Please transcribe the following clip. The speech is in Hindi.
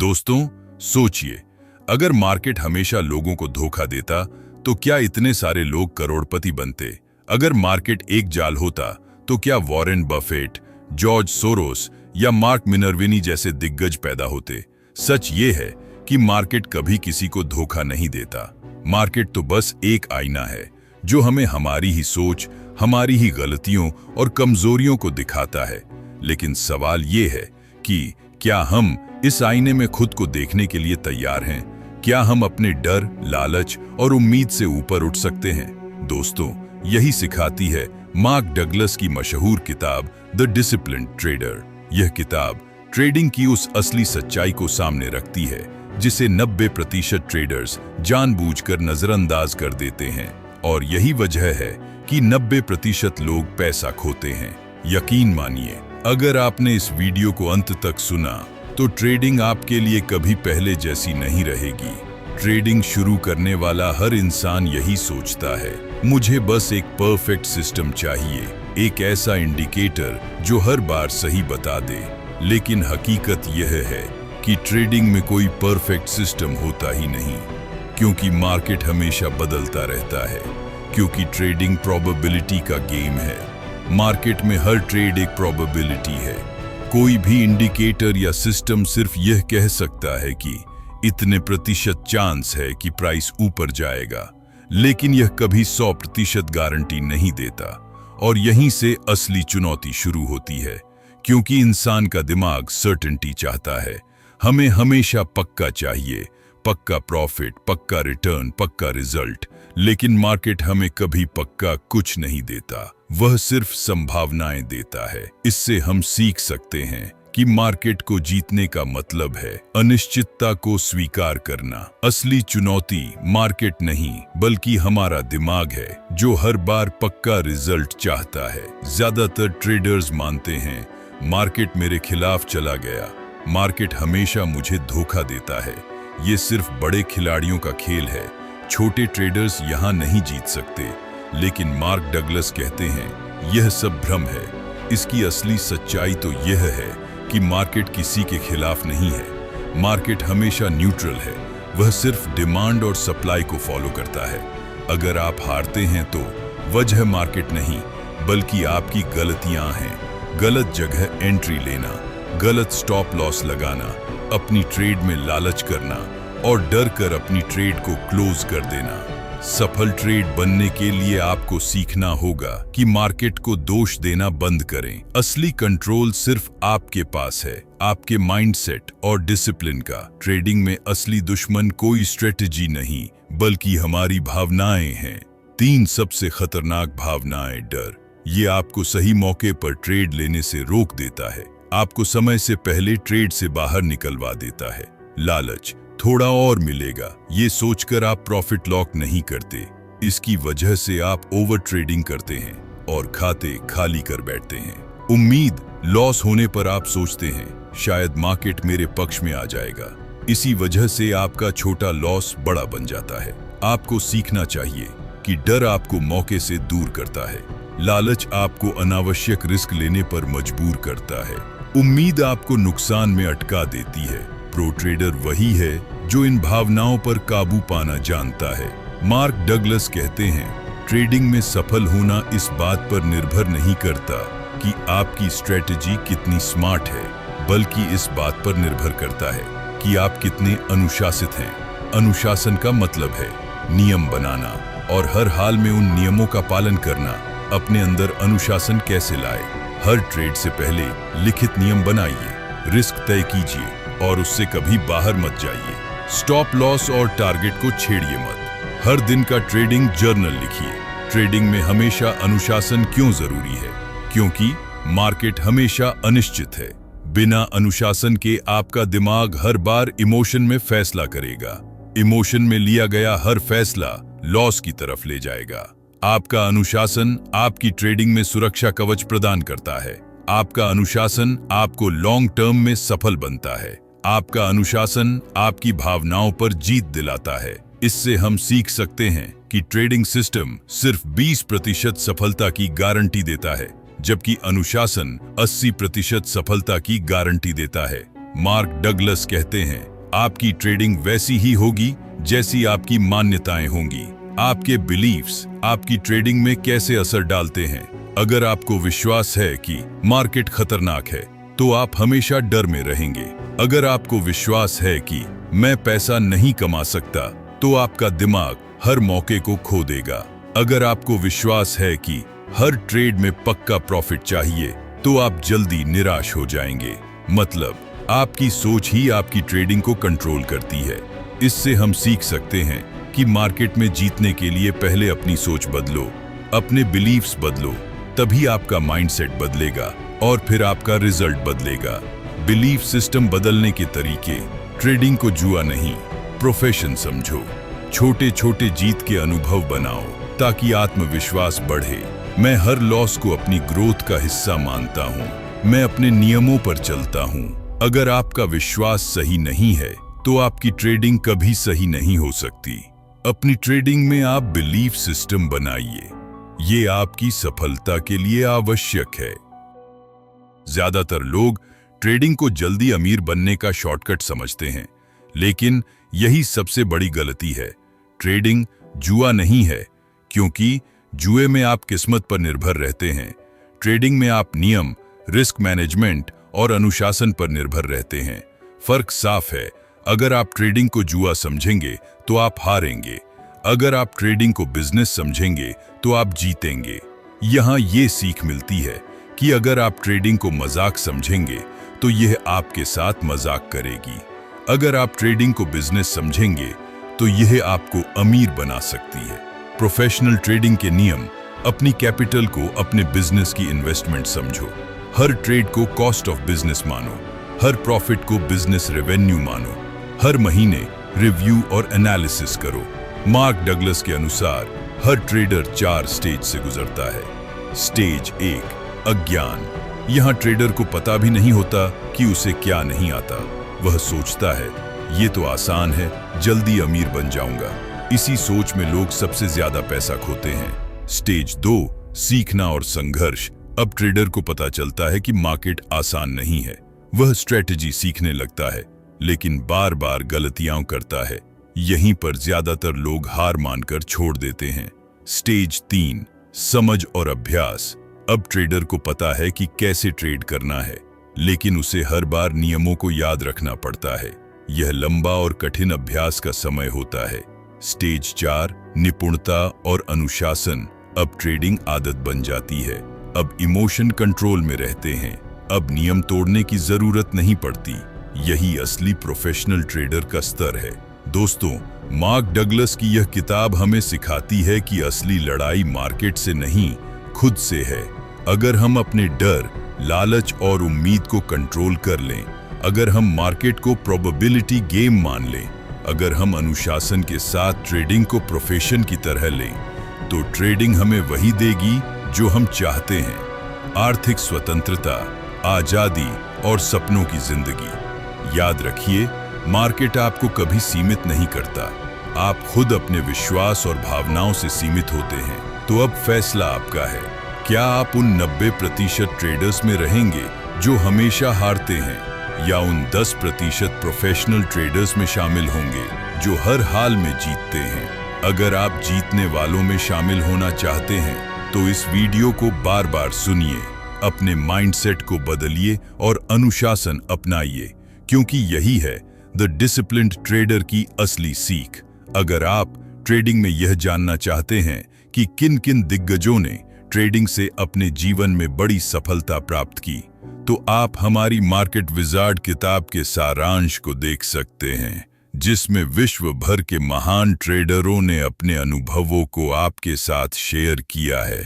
दोस्तों, सोचिए, अगर मार्केट हमेशा लोगों को धोखा देता तो क्या इतने सारे लोग करोड़पति बनते? अगर मार्केट एक जाल होता तो क्या वॉरेन बफेट, जॉर्ज सोरोस या मार्क मिनर्विनी जैसे दिग्गज पैदा होते? सच ये है कि मार्केट कभी किसी को धोखा नहीं देता। मार्केट तो बस एक आईना है जो हमें हमारी ही सोच, हमारी ही गलतियों और कमजोरियों को दिखाता है। लेकिन सवाल ये है कि क्या हम इस आईने में खुद को देखने के लिए तैयार हैं? क्या हम अपने डर, लालच और उम्मीद से ऊपर उठ सकते हैं? दोस्तों, यही सिखाती है मार्क डगलस की मशहूर किताब द डिसिप्लिन्ड ट्रेडर। यह किताब ट्रेडिंग की उस असली सच्चाई को सामने रखती है जिसे 90% ट्रेडर्स जानबूझकर नजरअंदाज कर देते हैं। और यही वजह है कि 90% लोग पैसा खोते हैं। यकीन मानिए, अगर आपने इस वीडियो को अंत तक सुना तो ट्रेडिंग आपके लिए कभी पहले जैसी नहीं रहेगी। ट्रेडिंग शुरू करने वाला हर इंसान यही सोचता है, मुझे बस एक परफेक्ट सिस्टम चाहिए, एक ऐसा इंडिकेटर जो हर बार सही बता दे। लेकिन हकीकत यह है कि ट्रेडिंग में कोई परफेक्ट सिस्टम होता ही नहीं, क्योंकि मार्केट हमेशा बदलता रहता है। क्योंकि ट्रेडिंग प्रोबेबिलिटी का गेम है। मार्केट में हर ट्रेड एक प्रोबेबिलिटी है। कोई भी इंडिकेटर या सिस्टम सिर्फ यह कह सकता है कि इतने प्रतिशत चांस है कि प्राइस ऊपर जाएगा, लेकिन यह कभी 100% गारंटी नहीं देता। और यहीं से असली चुनौती शुरू होती है, क्योंकि इंसान का दिमाग सर्टेनिटी चाहता है। हमें हमेशा पक्का चाहिए, पक्का प्रॉफिट, पक्का रिटर्न, पक्का रिजल्ट। लेकिन मार्केट हमें कभी पक्का कुछ नहीं देता, वह सिर्फ संभावनाएं देता है। इससे हम सीख सकते हैं कि मार्केट को जीतने का मतलब है अनिश्चितता को स्वीकार करना। असली चुनौती मार्केट नहीं बल्कि हमारा दिमाग है, जो हर बार पक्का रिजल्ट चाहता है। ज्यादातर ट्रेडर्स मानते हैं मार्केट मेरे खिलाफ चला गया, मार्केट हमेशा मुझे धोखा देता है। ये सिर्फ बड़े खिलाड़ियों का खेल है, छोटे ट्रेडर्स यहाँ नहीं जीत सकते। लेकिन मार्क डगलस कहते हैं यह सब भ्रम है। इसकी असली सच्चाई तो यह है कि मार्केट किसी के खिलाफ नहीं है। मार्केट हमेशा न्यूट्रल है, वह सिर्फ डिमांड और सप्लाई को फॉलो करता है। अगर आप हारते हैं तो वजह मार्केट नहीं बल्कि आपकी गलतियां हैं। गलत जगह एंट्री लेना, गलत स्टॉप लॉस लगाना, अपनी ट्रेड में लालच करना और डर कर अपनी ट्रेड को क्लोज कर देना। सफल ट्रेड बनने के लिए आपको सीखना होगा कि मार्केट को दोष देना बंद करें। असली कंट्रोल सिर्फ आपके पास है, आपके माइंडसेट और डिसिप्लिन का। ट्रेडिंग में असली दुश्मन कोई स्ट्रेटजी नहीं बल्कि हमारी भावनाएं हैं। 3 सबसे खतरनाक भावनाएं। डर, ये आपको सही मौके पर ट्रेड लेने से रोक देता है, आपको समय से पहले ट्रेड से बाहर निकलवा देता है। लालच, थोड़ा और मिलेगा, ये सोचकर आप प्रॉफिट लॉक नहीं करते। इसकी वजह से आप ओवर ट्रेडिंग करते हैं और खाते खाली कर बैठते हैं। उम्मीद, लॉस होने पर आप सोचते हैं शायद मार्केट मेरे पक्ष में आ जाएगा। इसी वजह से आपका छोटा लॉस बड़ा बन जाता है। आपको सीखना चाहिए कि डर आपको मौके से दूर करता है, लालच आपको अनावश्यक रिस्क लेने पर मजबूर करता है, उम्मीद आपको नुकसान में अटका देती है। प्रो ट्रेडर वही है जो इन भावनाओं पर काबू पाना जानता है। मार्क डगलस कहते हैं ट्रेडिंग में सफल होना इस बात पर निर्भर नहीं करता कि आपकी स्ट्रेटजी कितनी स्मार्ट है, बल्कि इस बात पर निर्भर करता है कि आप कितने अनुशासित हैं। अनुशासन का मतलब है नियम बनाना और हर हाल में उन नियमों का पालन करना। अपने अंदर अनुशासन कैसे लाए? हर ट्रेड से पहले लिखित नियम बनाइए, रिस्क तय कीजिए और उससे कभी बाहर मत जाइए। स्टॉप लॉस और टारगेट को छेड़िए मत। हर दिन का ट्रेडिंग जर्नल लिखिए। ट्रेडिंग में हमेशा अनुशासन क्यों जरूरी है? क्योंकि मार्केट हमेशा अनिश्चित है। बिना अनुशासन के आपका दिमाग हर बार इमोशन में फैसला करेगा। इमोशन में लिया गया हर फैसला लॉस की तरफ ले जाएगा। आपका अनुशासन आपकी ट्रेडिंग में सुरक्षा कवच प्रदान करता है। आपका अनुशासन आपको लॉन्ग टर्म में सफल बनता है। आपका अनुशासन आपकी भावनाओं पर जीत दिलाता है। इससे हम सीख सकते हैं कि ट्रेडिंग सिस्टम सिर्फ 20% सफलता की गारंटी देता है, जबकि अनुशासन 80% सफलता की गारंटी देता है। मार्क डगलस कहते हैं आपकी ट्रेडिंग वैसी ही होगी जैसी आपकी मान्यताएं होंगी। आपके बिलीव्स आपकी ट्रेडिंग में कैसे असर डालते हैं। अगर आपको विश्वास है कि मार्केट खतरनाक है तो आप हमेशा डर में रहेंगे। अगर आपको विश्वास है कि मैं पैसा नहीं कमा सकता तो आपका दिमाग हर मौके को खो देगा। अगर आपको विश्वास है कि हर ट्रेड में पक्का प्रॉफिट चाहिए तो आप जल्दी निराश हो जाएंगे। मतलब आपकी सोच ही आपकी ट्रेडिंग को कंट्रोल करती है। इससे हम सीख सकते हैं कि मार्केट में जीतने के लिए पहले अपनी सोच बदलो, अपने बिलीव्स बदलो, तभी आपका माइंडसेट बदलेगा और फिर आपका रिजल्ट बदलेगा। बिलीफ सिस्टम बदलने के तरीके। ट्रेडिंग को जुआ नहीं, प्रोफेशन समझो। छोटे छोटे जीत के अनुभव बनाओ ताकि आत्मविश्वास बढ़े। मैं हर लॉस को अपनी ग्रोथ का हिस्सा मानता हूँ। मैं अपने नियमों पर चलता हूँ। अगर आपका विश्वास सही नहीं है तो आपकी ट्रेडिंग कभी सही नहीं हो सकती। अपनी ट्रेडिंग में आप बिलीफ सिस्टम बनाइए। ये आपकी सफलता के लिए आवश्यक है। ज्यादातर लोग ट्रेडिंग को जल्दी अमीर बनने का शॉर्टकट समझते हैं, लेकिन यही सबसे बड़ी गलती है। ट्रेडिंग जुआ नहीं है, क्योंकि जुए में आप किस्मत पर निर्भर रहते हैं। ट्रेडिंग में आप नियम, रिस्क मैनेजमेंट और अनुशासन पर निर्भर रहते हैं। फर्क साफ है। अगर आप ट्रेडिंग को जुआ समझेंगे तो आप हारेंगे। अगर आप ट्रेडिंग को बिजनेस समझेंगे तो आप जीतेंगे। यहाँ ये सीख मिलती है कि अगर आप ट्रेडिंग को मजाक समझेंगे तो यह आपके साथ मजाक करेगी। अगर आप ट्रेडिंग को बिजनेस समझेंगे तो यह आपको अमीर बना सकती है। प्रोफेशनल ट्रेडिंग के नियम। अपनी कैपिटल को अपने बिजनेस की इन्वेस्टमेंट समझो। हर ट्रेड को कॉस्ट ऑफ बिजनेस मानो। हर प्रॉफिट को बिजनेस रेवेन्यू मानो। हर महीने रिव्यू और एनालिसिस करो। मार्क डगलस के अनुसार हर ट्रेडर 4 स्टेज से गुजरता है। स्टेज 1, अज्ञान। यहाँ ट्रेडर को पता भी नहीं होता कि उसे क्या नहीं आता। वह सोचता है ये तो आसान है, जल्दी अमीर बन जाऊंगा। इसी सोच में लोग सबसे ज्यादा पैसा खोते हैं। स्टेज 2, सीखना और संघर्ष। अब ट्रेडर को पता चलता है कि मार्केट आसान नहीं है। वह स्ट्रेटेजी सीखने लगता है, लेकिन बार बार गलतियां करता है। यहीं पर ज्यादातर लोग हार मानकर छोड़ देते हैं। स्टेज 3, समझ और अभ्यास। अब ट्रेडर को पता है कि कैसे ट्रेड करना है, लेकिन उसे हर बार नियमों को याद रखना पड़ता है। यह लंबा और कठिन अभ्यास का समय होता है। स्टेज 4, निपुणता और अनुशासन। अब ट्रेडिंग आदत बन जाती है। अब इमोशन कंट्रोल में रहते हैं। अब नियम तोड़ने की जरूरत नहीं पड़ती। यही असली प्रोफेशनल ट्रेडर का स्तर है। दोस्तों, मार्क डगलस की यह किताब हमें सिखाती है कि असली लड़ाई मार्केट से नहीं, खुद से है। अगर हम अपने डर, लालच और उम्मीद को कंट्रोल कर लें, अगर हम मार्केट को प्रोबेबिलिटी गेम मान लें, अगर हम अनुशासन के साथ ट्रेडिंग को प्रोफेशन की तरह लें, तो ट्रेडिंग हमें वही देगी जो हम चाहते हैं। आर्थिक स्वतंत्रता, आजादी और सपनों की जिंदगी। याद रखिए, मार्केट आपको कभी सीमित नहीं करता। आप खुद अपने विश्वास और भावनाओं से सीमित होते हैं। तो अब फैसला आपका है। क्या आप उन 90% ट्रेडर्स में रहेंगे जो हमेशा हारते हैं, या उन 10% प्रोफेशनल ट्रेडर्स में शामिल होंगे जो हर हाल में जीतते हैं? अगर आप जीतने वालों में शामिल होना चाहते हैं तो इस वीडियो को बार बार सुनिए, अपने माइंडसेट को बदलिए और अनुशासन अपनाइए, क्योंकि यही है द डिसिप्लिन्ड ट्रेडर की असली सीख। अगर आप ट्रेडिंग में यह जानना चाहते हैं कि किन किन दिग्गजों ने ट्रेडिंग से अपने जीवन में बड़ी सफलता प्राप्त की, तो आप हमारी मार्केट विजार्ड किताब के सारांश को देख सकते हैं, जिसमें विश्व भर के महान ट्रेडरों ने अपने अनुभवों को आपके साथ शेयर किया है।